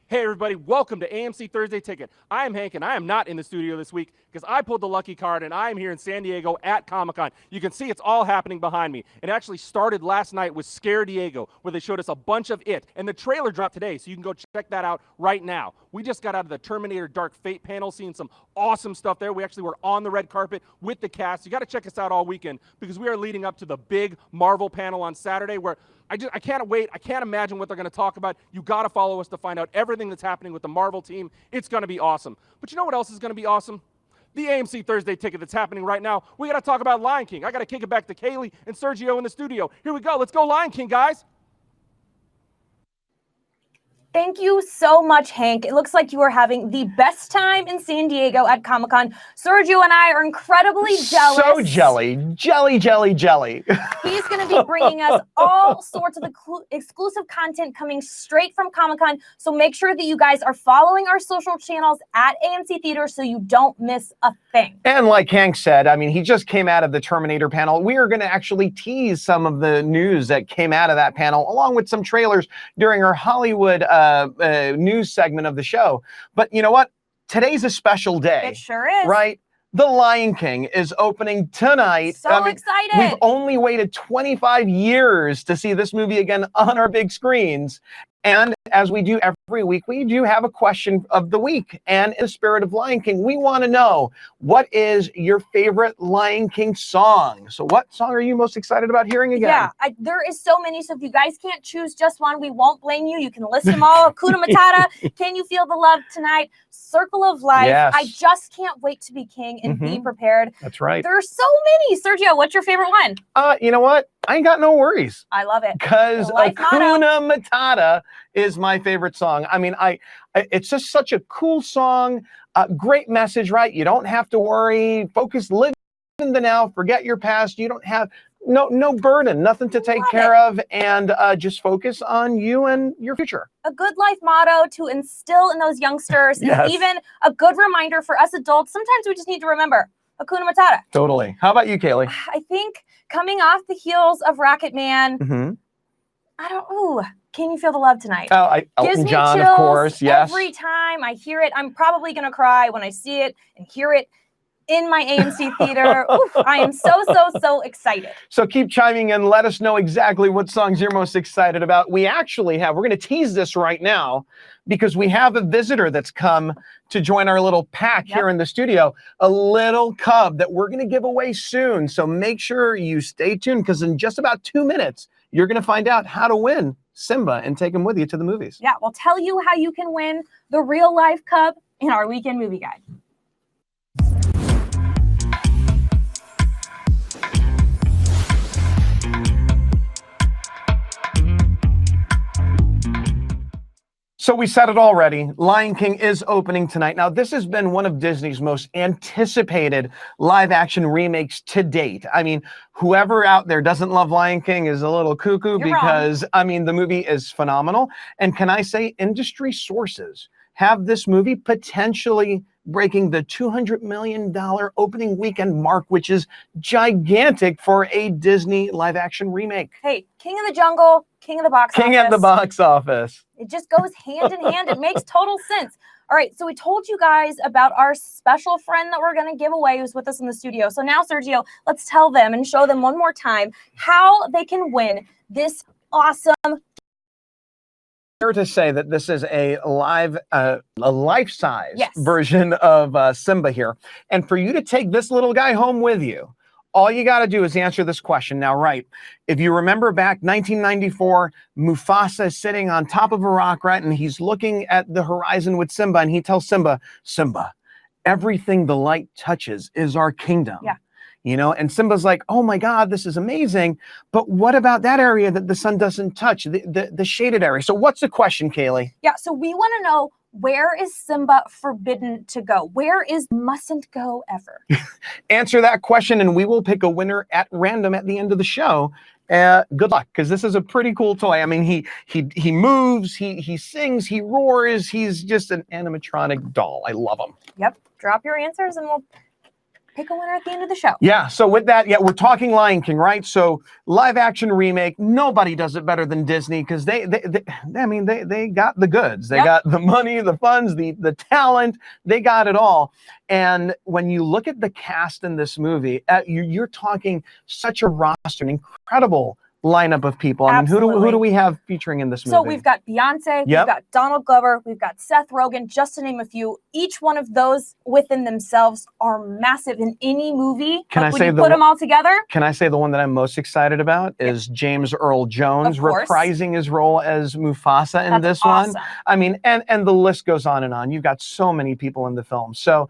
Hey everybody, welcome to AMC Thursday Ticket. I am Hank and I am not in the studio this week because I pulled the lucky card and I am here in San Diego at Comic-Con. You can see it's all happening behind me. It actually started last night with Scare Diego, where they showed us a bunch of it, and the trailer dropped today, so you can go check that out right now. We just got out of the Terminator Dark Fate panel, seeing some awesome stuff there. We actually were on the red carpet with the cast. You got to check us out all weekend because we are leading up to the big Marvel panel on Saturday, where I can't wait. I can't imagine what they're going to talk about. You got to follow us to find out everything that's happening with the Marvel team. It's going to be awesome. But you know what else is going to be awesome? The AMC Thursday Ticket that's happening right now. We got to talk about Lion King. I got to kick it back to Kaleigh and Sergio in the studio. Here we go. Let's go Lion King, guys. Thank you so much, Hank. It looks like you are having the best time in San Diego at Comic-Con. Sergio and I are incredibly jealous. So jelly. Jelly, jelly, jelly. He's going to be bringing us all sorts of exclusive content coming straight from Comic-Con. So make sure that you guys are following our social channels at AMC Theater so you don't miss a thing. And like Hank said, I mean, he just came out of the Terminator panel. We are going to actually tease some of the news that came out of that panel, along with some trailers during our Hollywood news segment of the show. But you know what? Today's a special day. It sure is. Right? The Lion King is opening tonight. So excited. We've only waited 25 years to see this movie again on our big screens. And as we do every week, we do have a question of the week. And in the spirit of Lion King, we want to know, what is your favorite Lion King song? So what song are you most excited about hearing again? Yeah, there is so many. So if you guys can't choose just one, we won't blame you. You can list them all. Hakuna Matata, Can You Feel the Love Tonight, Circle of Life. Yes. I just can't wait to be king and be prepared. That's right. There are so many. Sergio, what's your favorite one? You know what? I ain't got no worries. I love it. Because Hakuna Matata is my favorite song. I mean, it's just such a cool song. Great message, right? You don't have to worry. Focus, live in the now. Forget your past. You don't have no burden, nothing to take care of, and just focus on you and your future. A good life motto to instill in those youngsters, Yes. and even a good reminder for us adults. Sometimes we just need to remember Hakuna Matata. Totally. How about you, Kaleigh? I think coming off the heels of Rocket Man, Can You Feel the Love Tonight? Oh, Elton John, of course. Yes. Every time I hear it, I'm probably going to cry when I see it and hear it in my AMC theater. Oof, I am so excited. So keep chiming in. Let us know exactly what songs you're most excited about. We're going to tease this right now because we have a visitor that's come to join our little pack here in the studio, a little cub that we're going to give away soon. So make sure you stay tuned, because in just about 2 minutes, you're going to find out how to win Simba and take him with you to the movies. Yeah, we'll tell you how you can win the real life cub in our weekend movie guide. So we said it already. Lion King is opening tonight. Now, this has been one of Disney's most anticipated live-action remakes to date. I mean, whoever out there doesn't love Lion King is a little cuckoo because, I mean, the movie is phenomenal. And can I say, industry sources have this movie potentially breaking the $200 million opening weekend mark, which is gigantic for a Disney live-action remake. Hey, King of the Jungle, King of the Box Office. King at the box office. It just goes hand in hand. It makes total sense. All right, so we told you guys about our special friend that we're going to give away who's with us in the studio. So now, Sergio, let's tell them and show them one more time how they can win this awesome. Fair to say that this is a life-size version of Simba here. And for you to take this little guy home with you, all you got to do is answer this question. Now, right, if you remember back 1994, Mufasa is sitting on top of a rock, right, and he's looking at the horizon with Simba, and he tells Simba, Simba, everything the light touches is our kingdom. Yeah. You know, and Simba's like, oh my God, this is amazing. But what about that area that the sun doesn't touch, the shaded area? So what's the question, Kaleigh? Yeah, so we want to know, where is Simba forbidden to go? Where is mustn't go ever? Answer that question and we will pick a winner at random at the end of the show. Good luck, because this is a pretty cool toy. I mean, he moves, he sings, he roars. He's just an animatronic doll. I love him. Yep, drop your answers and we'll pick a winner at the end of the show. Yeah, so with that, yeah, we're talking Lion King, right? So live action remake, nobody does it better than Disney because they got the goods. They got the money, the funds, the talent, they got it all. And when you look at the cast in this movie, you're talking such a roster, an incredible lineup of people. I mean, who do we have featuring in this movie? So we've got Beyonce, we've got Donald Glover, we've got Seth Rogen, just to name a few. Each one of those within themselves are massive in any movie. Can I say when you put them all together? Can I say the one that I'm most excited about is James Earl Jones reprising his role as Mufasa in this one. I mean, and the list goes on and on. You've got so many people in the film. So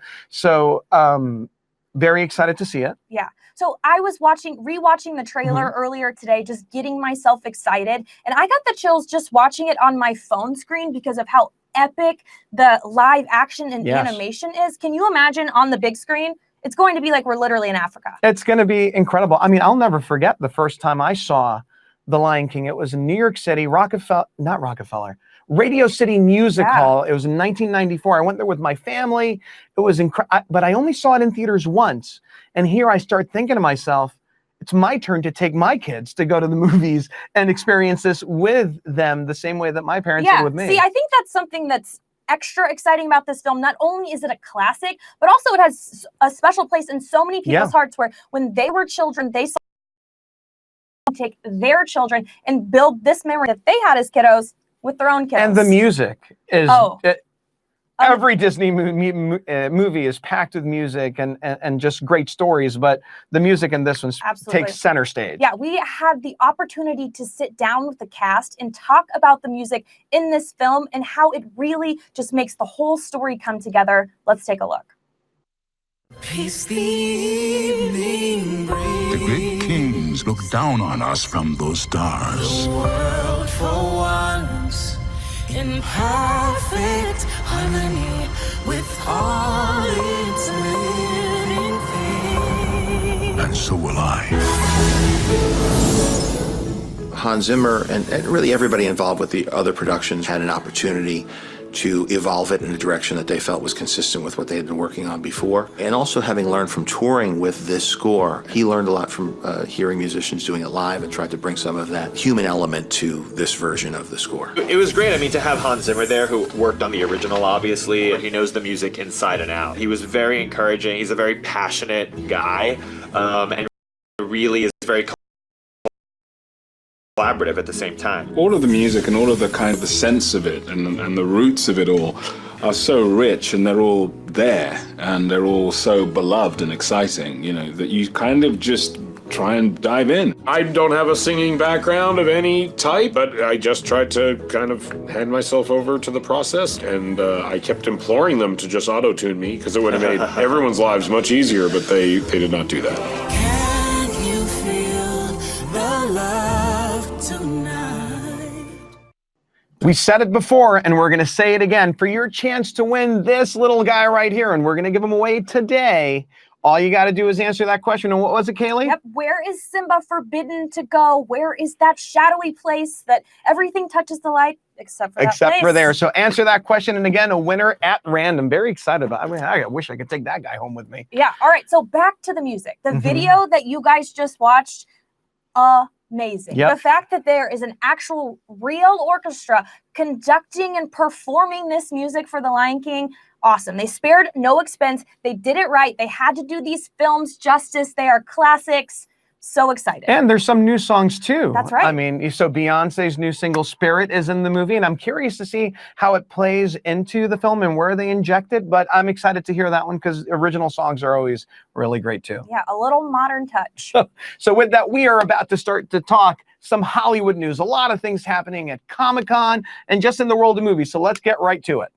very excited to see it. Yeah. So I was rewatching the trailer earlier today, just getting myself excited. And I got the chills just watching it on my phone screen because of how epic the live action and animation is. Can you imagine on the big screen? It's going to be like we're literally in Africa. It's going to be incredible. I mean, I'll never forget the first time I saw The Lion King. It was in New York City, Radio City Music Hall. It was in 1994. I went there with my family. It was incredible, but I only saw it in theaters once. And here I start thinking to myself, it's my turn to take my kids to go to the movies and experience this with them the same way that my parents did with me. See, I think that's something that's extra exciting about this film. Not only is it a classic, but also it has a special place in so many people's hearts where when they were children, they saw take their children and build this memory that they had as kiddos with their own kids. And the music is every Disney movie is packed with music and just great stories, but the music in this one takes center stage. Yeah, we had the opportunity to sit down with the cast and talk about the music in this film and how it really just makes the whole story come together. Let's take a look. Peace the evening brings. The great kings look down on us from those stars. The world for once in perfect harmony with all its living things. And so will I. Hans Zimmer and really everybody involved with the other productions had an opportunity to evolve it in a direction that they felt was consistent with what they had been working on before. And also having learned from touring with this score, he learned a lot from hearing musicians doing it live and tried to bring some of that human element to this version of the score. It was great, I mean, to have Hans Zimmer there, who worked on the original, obviously, and he knows the music inside and out. He was very encouraging. He's a very passionate guy, and really is very collaborative at the same time. All of the music and all of the the sense of it and the roots of it all are so rich, and they're all there, and they're all so beloved and exciting, you know, that you kind of just try and dive in. I don't have a singing background of any type, but I just tried to kind of hand myself over to the process, and I kept imploring them to just auto-tune me, because it would have made everyone's lives much easier, but they did not do that. Can you feel the love tonight? We said it before, and we're going to say it again. For your chance to win this little guy right here, and we're going to give him away today, all you got to do is answer that question. And what was it, Kaleigh? Yep. Where is Simba forbidden to go? Where is that shadowy place that everything touches the light except for that place? there. So answer that question. And again, a winner at random. Very excited about it. I mean, I wish I could take that guy home with me. Yeah. All right. So back to the music. The video that you guys just watched, amazing. Yep. The fact that there is an actual real orchestra conducting and performing this music for The Lion King, awesome. They spared no expense. They did it right. They had to do these films justice. They are classics. So excited. And there's some new songs too. That's right. I mean, so Beyonce's new single Spirit is in the movie, and I'm curious to see how it plays into the film and where they inject it, but I'm excited to hear that one because original songs are always really great too. Yeah, a little modern touch. So with that, we are about to start to talk some Hollywood news. A lot of things happening at Comic-Con and just in the world of movies. So let's get right to it.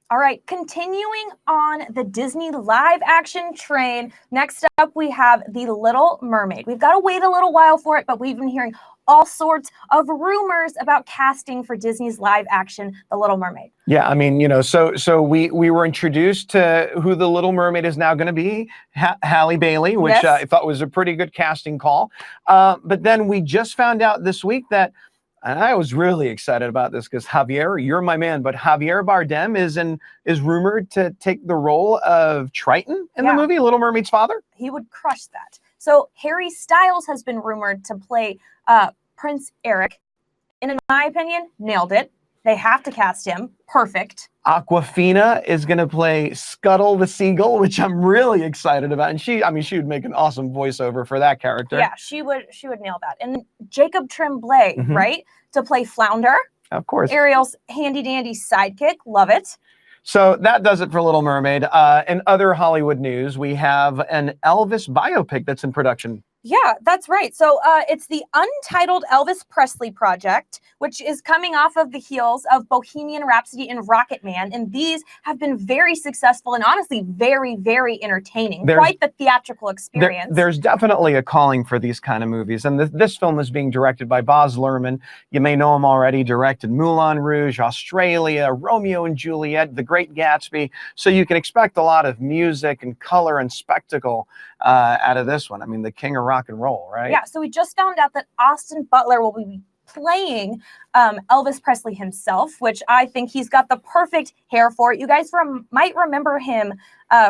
All right, continuing on the Disney live action train. Next up, we have The Little Mermaid. We've got to wait a little while for it, but we've been hearing all sorts of rumors about casting for Disney's live action The Little Mermaid. Yeah, I mean, you know, so we were introduced to who The Little Mermaid is now going to be, Halle Bailey, which Yes. I thought was a pretty good casting call. But then we just found out this week that, and I was really excited about this because Javier, you're my man, but Javier Bardem is rumored to take the role of Triton in the movie, Little Mermaid's father. He would crush that. So Harry Styles has been rumored to play Prince Eric. And in my opinion, nailed it. They have to cast him. Perfect. Awkwafina is going to play Scuttle the Seagull, which I'm really excited about. And she would make an awesome voiceover for that character. Yeah, she would nail that. And Jacob Tremblay, right, to play Flounder. Of course. Ariel's handy dandy sidekick. Love it. So that does it for Little Mermaid. In other Hollywood news, we have an Elvis biopic that's in production. Yeah, that's right. So it's the Untitled Elvis Presley Project, which is coming off of the heels of Bohemian Rhapsody and Rocket Man. And these have been very successful and honestly very, very entertaining. Quite the theatrical experience. There's definitely a calling for these kind of movies. And this film is being directed by Baz Luhrmann. You may know him already. Directed Moulin Rouge, Australia, Romeo and Juliet, The Great Gatsby. So you can expect a lot of music and color and spectacle out of this one. I mean, the king of rock and roll, right? Yeah, so we just found out that Austin Butler will be playing Elvis Presley himself, which I think he's got the perfect hair for it. You guys might remember him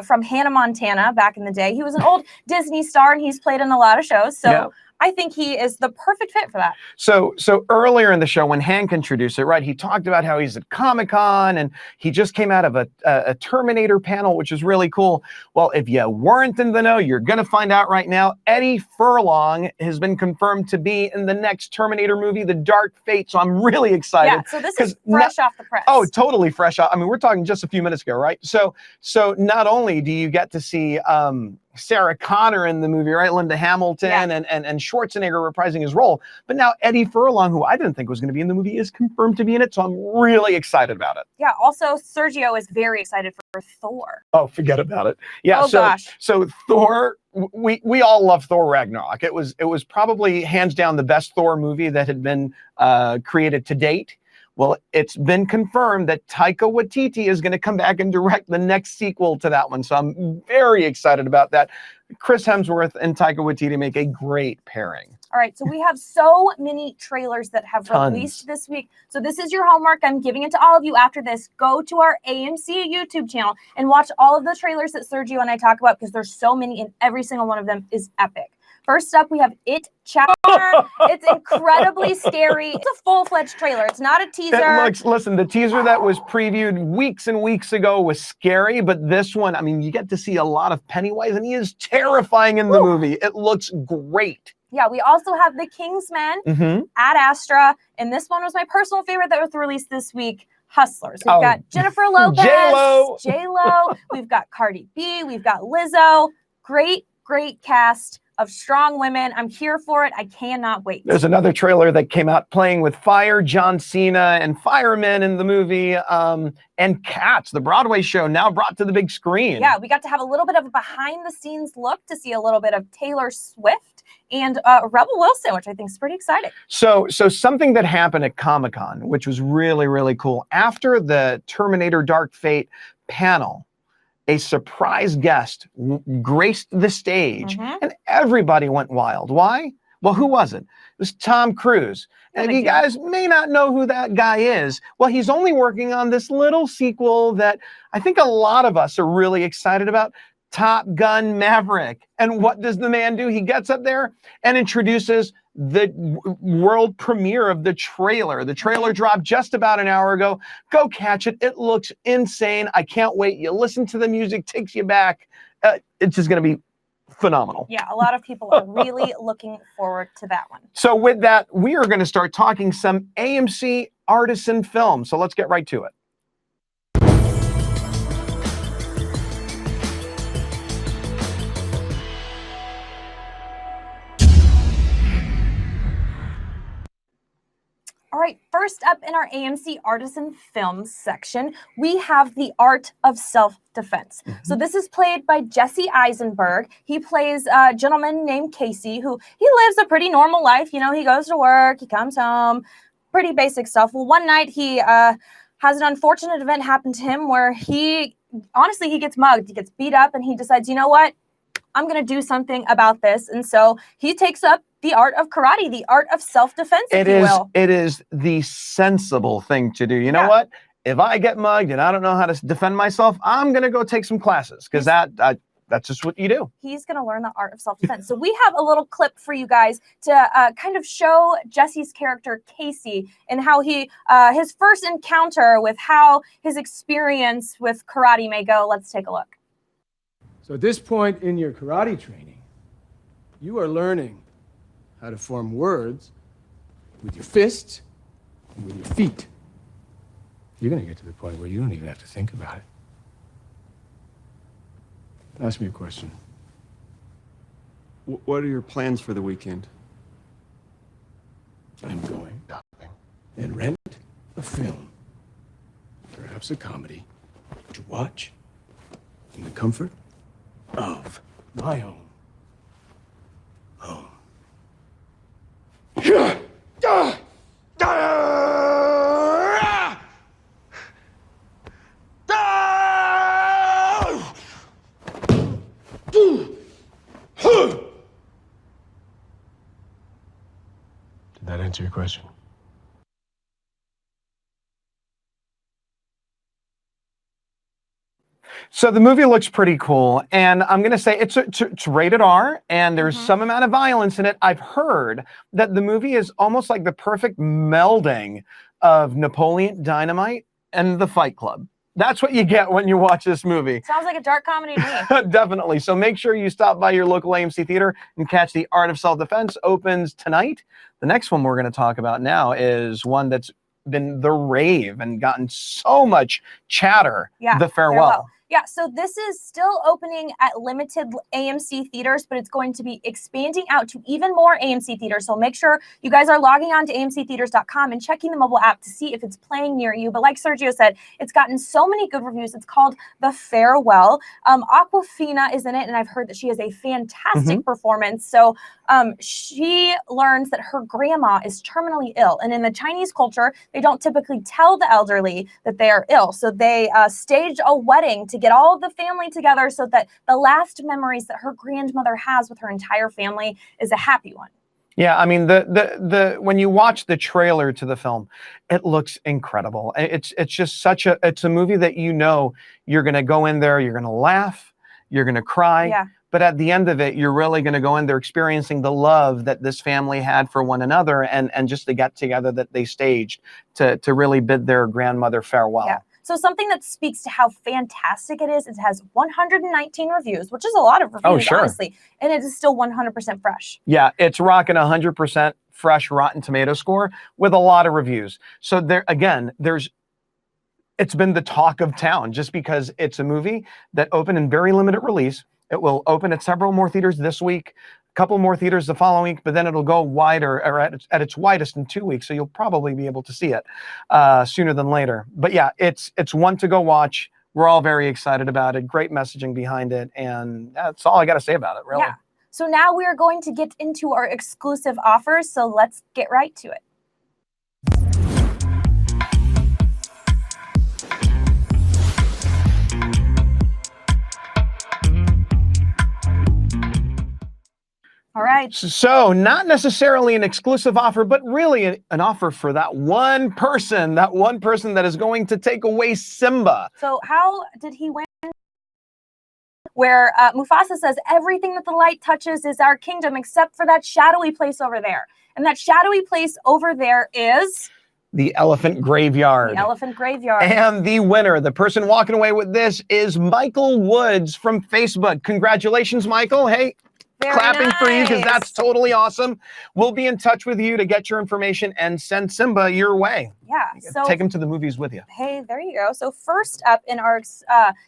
from Hannah Montana back in the day. He was an old Disney star and he's played in a lot of shows. So yeah. I think he is the perfect fit for that. So earlier in the show, when Hank introduced it, right, he talked about how he's at Comic-Con and he just came out of a Terminator panel, which is really cool. Well, if you weren't in the know, you're going to find out right now. Eddie Furlong has been confirmed to be in the next Terminator movie, The Dark Fate. So I'm really excited. Yeah, so this is fresh off the press. Oh, totally fresh off. I mean, we're talking just a few minutes ago, right? So not only do you get to see Sarah Connor in the movie, right? Linda Hamilton and Schwarzenegger reprising his role. But now Eddie Furlong, who I didn't think was going to be in the movie, is confirmed to be in it. So I'm really excited about it. Yeah. Also, Sergio is very excited for Thor. Oh, forget about it. Yeah. Oh, gosh. So Thor, we all love Thor Ragnarok. It was probably hands down the best Thor movie that had been created to date. Well, it's been confirmed that Taika Waititi is going to come back and direct the next sequel to that one. So I'm very excited about that. Chris Hemsworth and Taika Waititi make a great pairing. All right, so we have so many trailers that have released this week. So this is your homework. I'm giving it to all of you after this. Go to our AMC YouTube channel and watch all of the trailers that Sergio and I talk about because there's so many and every single one of them is epic. First up, we have It Chapter. It's incredibly scary. It's a full-fledged trailer. It's not a teaser. Listen, the teaser that was previewed weeks and weeks ago was scary, but this one, I mean, you get to see a lot of Pennywise, and he is terrifying in the movie. It looks great. Yeah, we also have The Kingsman, Ad Astra, and this one was my personal favorite that was released this week, Hustlers. We've got Jennifer Lopez, J-Lo. We've got Cardi B. We've got Lizzo. Great great cast of strong women. I'm here for it. I cannot wait. There's another trailer that came out playing with fire, John Cena and firemen in the movie, and Cats, the Broadway show, now brought to the big screen. Yeah, we got to have a little bit of a behind-the-scenes look to see a little bit of Taylor Swift and Rebel Wilson, which I think is pretty exciting. So something that happened at Comic-Con, which was really, really cool. After the Terminator Dark Fate panel, a surprise guest graced the stage, and everybody went wild. Why? Well, who was it? It was Tom Cruise. And you guys may not know who that guy is. Well, he's only working on this little sequel that I think a lot of us are really excited about, Top Gun Maverick. And what does the man do? He gets up there and introduces the world premiere of the trailer. The trailer dropped just about an hour ago. Go catch it. It looks insane. I can't wait. You listen to the music, takes you back. It's just going to be phenomenal. Yeah, a lot of people are really looking forward to that one. So with that, we are going to start talking some AMC Artisan films. So let's get right to it. All right, first up in our AMC Artisan Films section, we have The Art of Self-Defense. So this is played by Jesse Eisenberg. He plays a gentleman named Casey, who he lives a pretty normal life. You know, he goes to work, he comes home, pretty basic stuff. Well, one night he has an unfortunate event happen to him where he gets mugged, he gets beat up, and he decides, you know what? I'm going to do something about this. And so he takes up the art of karate, the art of self-defense, if you will. It is the sensible thing to do. You know what? If I get mugged and I don't know how to defend myself, I'm going to go take some classes, because that's just what you do. He's going to learn the art of self-defense. So we have a little clip for you guys to kind of show Jesse's character, Casey, and how he, his first encounter with how his experience with karate may go. Let's take a look. So at this point in your karate training, you are learning how to form words with your fists and with your feet. You're going to get to the point where you don't even have to think about it. Ask me a question. What are your plans for the weekend? I'm going shopping and rent a film, perhaps a comedy, to watch in the comfort of my own home. Did that answer your question? So the movie looks pretty cool, and I'm going to say it's rated R, and there's some amount of violence in it. I've heard that the movie is almost like the perfect melding of Napoleon Dynamite and The Fight Club. That's what you get when you watch this movie. Sounds like a dark comedy to me. Definitely. So make sure you stop by your local AMC theater and catch The Art of Self-Defense. Opens tonight. The next one we're going to talk about now is one that's been the rave and gotten so much chatter. Yeah, The Farewell. Yeah, so this is still opening at limited AMC theaters, but it's going to be expanding out to even more AMC theaters. So make sure you guys are logging on to amctheaters.com and checking the mobile app to see if it's playing near you. But like Sergio said, it's gotten so many good reviews. It's called The Farewell. Aquafina is in it, and I've heard that she has a fantastic performance. So she learns that her grandma is terminally ill. And in the Chinese culture, they don't typically tell the elderly that they are ill. So they stage a wedding to get all of the family together so that the last memories that her grandmother has with her entire family is a happy one. Yeah, I mean, the when you watch the trailer to the film, it looks incredible. It's just it's a movie that you know you're going to go in there, you're going to laugh, you're going to cry. Yeah. But at the end of it, you're really going to go in there experiencing the love that this family had for one another, and just the get together that they staged to really bid their grandmother farewell. Yeah. So something that speaks to how fantastic it is, it has 119 reviews, which is a lot of reviews, honestly, and it is still 100% fresh. Yeah, it's rocking 100% fresh Rotten Tomato score with a lot of reviews. So there, again, it's been the talk of town just because it's a movie that opened in very limited release. It will open at several more theaters this week, a couple more theaters the following week, but then it'll go wider, or at its widest in 2 weeks. So you'll probably be able to see it sooner than later. But yeah, it's one to go watch. We're all very excited about it. Great messaging behind it. And that's all I got to say about it, really. Yeah. So now we are going to get into our exclusive offers. So let's get right to it. All right. So not necessarily an exclusive offer, but really an offer for that one person that is going to take away Simba. So how did he win? Where Mufasa says, everything that the light touches is our kingdom except for that shadowy place over there. And that shadowy place over there is... the Elephant Graveyard. The Elephant Graveyard. And the winner, the person walking away with this, is Michael Woods from Facebook. Congratulations, Michael. Hey, Very clapping for you because nice. that's totally awesome. We'll be in touch with you to get your information and send Simba your way. Yeah. So take him to the movies with you. hey, there you go. So first up in our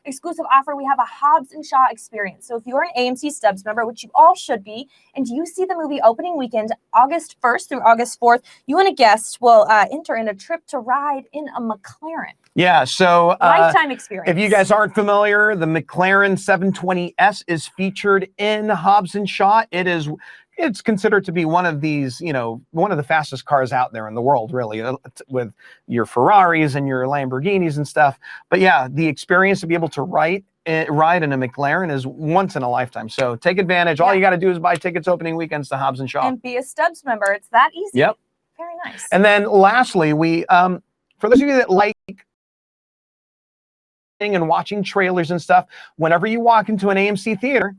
exclusive offer, we have a Hobbs and Shaw experience. So if you're an AMC Stubs member, which you all should be, and you see the movie opening weekend, August 1st through August 4th, you and a guest will enter in a trip to ride in a McLaren. Yeah, so Lifetime experience. if you guys aren't familiar, the McLaren 720S is featured in Hobbs and Shaw. It's considered to be one of these, one of the fastest cars out there in the world, really, with your Ferraris and your Lamborghinis and stuff. But yeah, the experience to be able to ride in a McLaren is once in a lifetime. So take advantage. All you got to do is buy tickets opening weekends to Hobbs and Shaw. And be a Stubs member. It's that easy. Yep. Very nice. And then lastly, we, for those of you that like and watching trailers and stuff, whenever you walk into an AMC theater,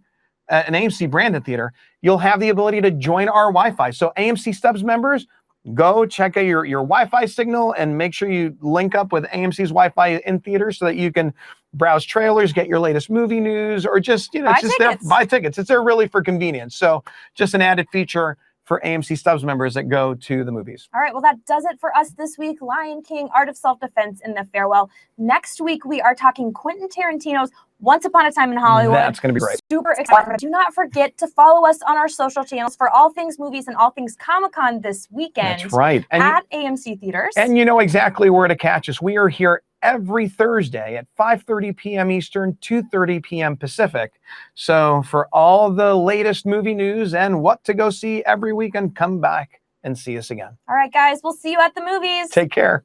an AMC branded theater, you'll have the ability to join our Wi-Fi. So AMC Stubs members, go check out your Wi-Fi signal and make sure you link up with AMC's Wi-Fi in theaters so that you can browse trailers, get your latest movie news, or just, buy tickets. It's there really for convenience. So just an added feature for AMC Stubs members that go to the movies. All right, well, that does it for us this week. Lion King, Art of Self-Defense, and The Farewell. Next week, we are talking Quentin Tarantino's Once Upon a Time in Hollywood. That's going to be great. Super excited. Do not forget to follow us on our social channels for all things movies and all things Comic-Con this weekend. That's right. And at AMC Theaters. And you know exactly where to catch us. We are here every Thursday at 5:30 p.m. Eastern, 2:30 p.m. Pacific. So for all the latest movie news and what to go see every weekend, come back and see us again. All right, guys, we'll see you at the movies. Take care.